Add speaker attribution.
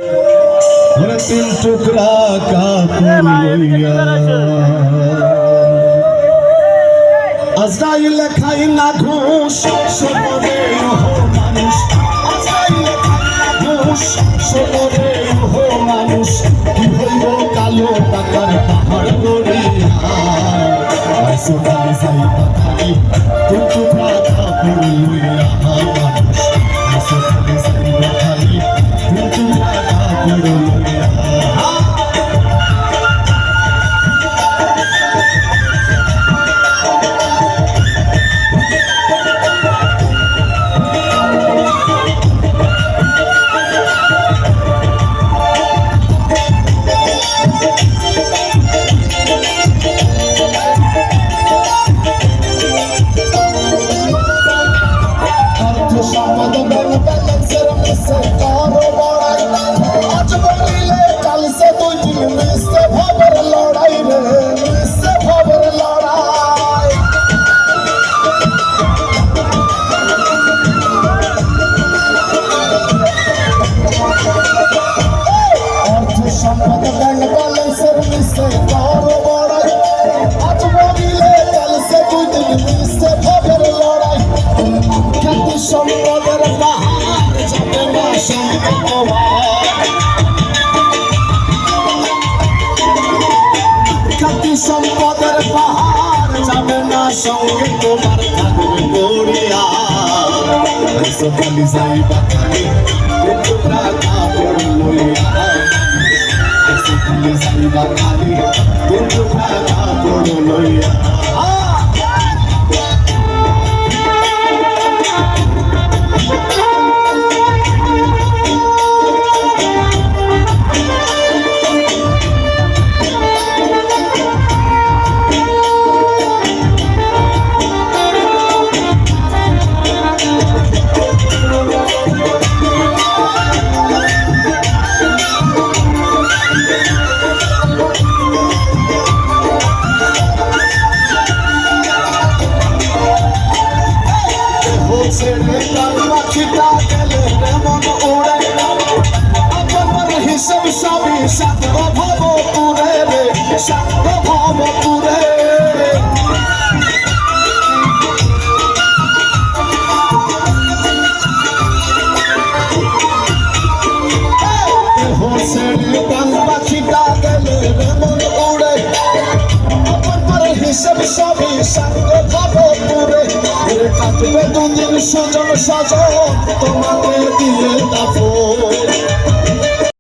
Speaker 1: তিন টুকরা কাপড় লইয়া আজরাইল খাই না ঘুষ সবরে হো মানুষ আজরাইল খাই না ঘুষ সবরে হো মানুষ কি হইব কালো টাকার পাহাড় গড়িয়া সোনালি সাইবা খালি তিন টুকরা কাপড় লইয়া মানুষ সোনালি সাইবা খালি তিন টুকরা কাপড় লইয়া সম্পদের পাহাড় যাবে না সঙ্গে তোমার থাকবে গড়িয়া সোনালি সাইবা খালি টুকরা কাপড় লইয়া সোনালি সাইবা খালি টুকরা কাপড় লইয়া কাটবে দুদিন সুজন সাজন তোমাকে দিয়ে দাফন